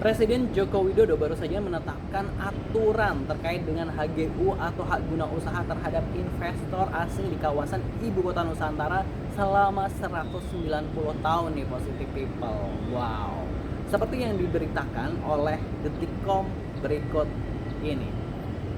Presiden Joko Widodo baru saja menetapkan aturan terkait dengan HGU atau hak guna usaha terhadap investor asing di kawasan Ibu Kota Nusantara selama 190 tahun nih positive people. Wow. Seperti yang diberitakan oleh Detikcom berikut ini.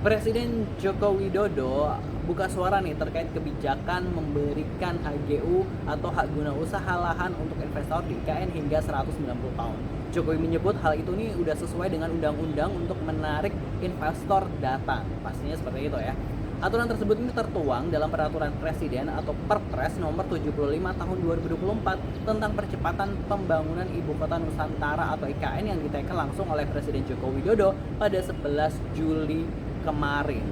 Presiden Joko Widodo buka suara nih terkait kebijakan memberikan HGU atau hak guna usaha lahan untuk investor di IKN hingga 190 tahun. Jokowi menyebut hal itu nih udah sesuai dengan undang-undang untuk menarik investor datang. Pastinya seperti itu ya. Aturan tersebut ini tertuang dalam peraturan presiden atau Perpres nomor 75 tahun 2024 tentang percepatan pembangunan Ibu Kota Nusantara atau IKN yang diteken langsung oleh Presiden Joko Widodo pada 11 Juli kemarin.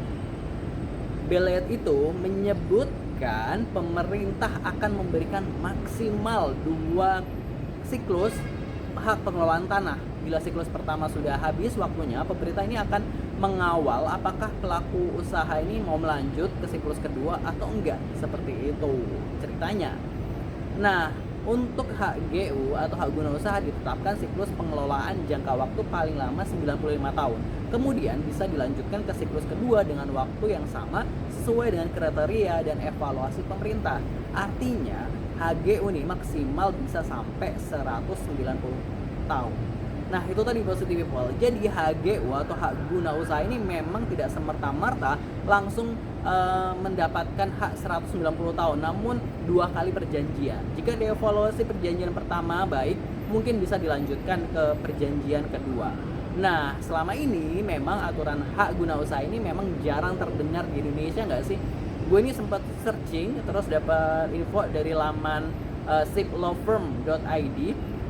Belet itu menyebutkan pemerintah akan memberikan maksimal 2 siklus hak pengelolaan tanah. Bila siklus pertama sudah habis waktunya, pemerintah ini akan mengawal apakah pelaku usaha ini mau melanjut ke siklus kedua atau enggak. Seperti itu ceritanya. Nah, untuk HGU atau hak guna usaha ditetapkan siklus pengelolaan jangka waktu paling lama 95 tahun. Kemudian bisa dilanjutkan ke siklus kedua dengan waktu yang sama sesuai dengan kriteria dan evaluasi pemerintah. Artinya HGU nih maksimal bisa sampai 190 tahun. Nah, itu tadi positive people. Jadi HGU atau hak guna usaha ini memang tidak semerta-merta langsung mendapatkan hak 190 tahun, namun 2 kali perjanjian. Jika dievaluasi perjanjian pertama baik, mungkin bisa dilanjutkan ke perjanjian kedua. Nah, selama ini memang aturan hak guna usaha ini memang jarang terdengar di Indonesia nggak sih? Gue ini sempat searching terus dapat info dari laman shiplawfirm.id.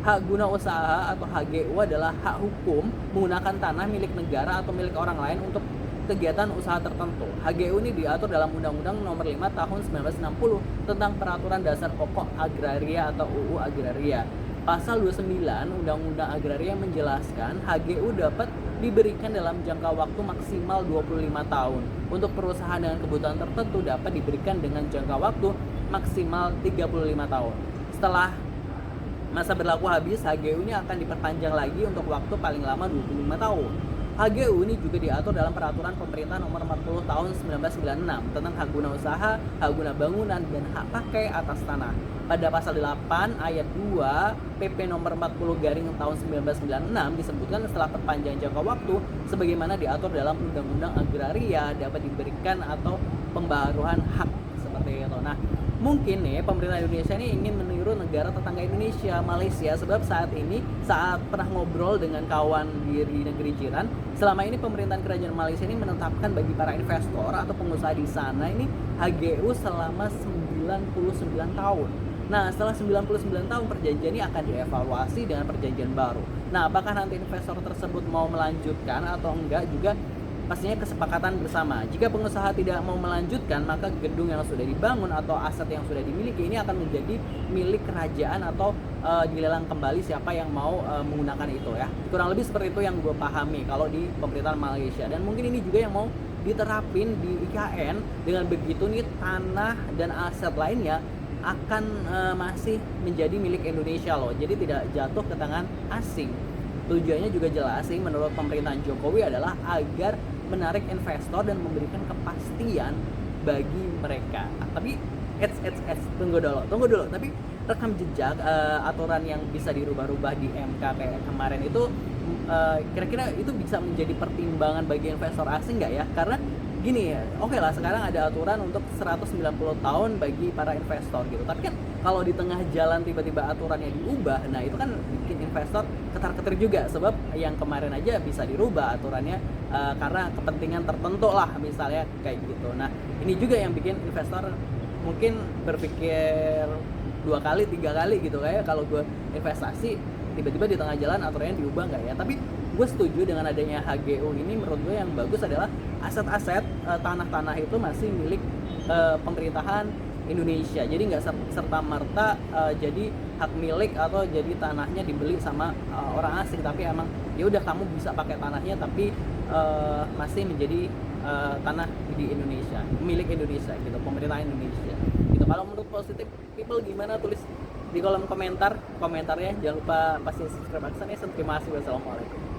Hak guna usaha atau HGU adalah hak hukum menggunakan tanah milik negara atau milik orang lain untuk kegiatan usaha tertentu. HGU ini diatur dalam Undang-Undang Nomor 5 Tahun 1960 tentang Peraturan Dasar Pokok Agraria atau UU Agraria. Pasal 29 Undang-Undang Agraria menjelaskan HGU dapat diberikan dalam jangka waktu maksimal 25 tahun. Untuk perusahaan dengan kebutuhan tertentu dapat diberikan dengan jangka waktu maksimal 35 tahun. Setelah masa berlaku habis, HGU ini akan diperpanjang lagi untuk waktu paling lama 25 tahun. HGU ini juga diatur dalam Peraturan Pemerintah Nomor 40 Tahun 1996 tentang hak guna usaha, hak guna bangunan, dan hak pakai atas tanah. Pada pasal 8 ayat 2 PP Nomor 40 Garing tahun 1996 disebutkan setelah perpanjangan jangka waktu sebagaimana diatur dalam Undang-Undang Agraria dapat diberikan atau pembaharuan hak seperti itu. Nah, mungkin nih pemerintah Indonesia ini ingin meniru negara tetangga Indonesia, Malaysia, sebab saat pernah ngobrol dengan kawan di negeri jiran, selama ini pemerintahan kerajaan Malaysia ini menetapkan bagi para investor atau pengusaha di sana ini HGU selama 99 tahun. Nah, setelah 99 tahun perjanjian ini akan dievaluasi dengan perjanjian baru. Nah, apakah nanti investor tersebut mau melanjutkan atau enggak juga pastinya kesepakatan bersama. Jika pengusaha tidak mau melanjutkan, maka gedung yang sudah dibangun atau aset yang sudah dimiliki ini akan menjadi milik kerajaan atau dilelang kembali siapa yang mau menggunakan itu ya. Kurang lebih seperti itu yang gue pahami kalau di pemerintahan Malaysia. Dan mungkin ini juga yang mau diterapin di IKN. Dengan begitu nih tanah dan aset lainnya akan masih menjadi milik Indonesia loh. Jadi tidak jatuh ke tangan asing. Tujuannya juga jelas sih menurut pemerintahan Jokowi adalah agar menarik investor dan memberikan kepastian bagi mereka. Tapi tunggu dulu. Tapi rekam jejak aturan yang bisa dirubah-rubah di MK kayak kemarin itu kira-kira itu bisa menjadi pertimbangan bagi investor asing nggak ya? Karena gini ya, oke lah sekarang ada aturan untuk 190 tahun bagi para investor gitu. Tapi kan kalau di tengah jalan tiba-tiba aturannya diubah, nah itu kan bikin investor ketar-ketir juga. Sebab yang kemarin aja bisa dirubah aturannya karena kepentingan tertentu lah misalnya kayak gitu. Nah ini juga yang bikin investor mungkin berpikir 2 kali, 3 kali gitu kayak kalau gue investasi tiba-tiba di tengah jalan aturannya diubah nggak ya. Tapi gue setuju dengan adanya HGU ini. Menurut gue yang bagus adalah aset-aset tanah-tanah itu masih milik pemerintahan Indonesia. Jadi nggak serta-merta jadi hak milik atau jadi tanahnya dibeli sama orang asing. Tapi emang ya udah kamu bisa pakai tanahnya tapi masih menjadi tanah di Indonesia, milik Indonesia gitu, pemerintahan Indonesia. Gitu. Kalau menurut positive people gimana, tulis di kolom komentarnya. Jangan lupa pasti subscribe Aksan ya. Terima kasih. Wassalamualaikum.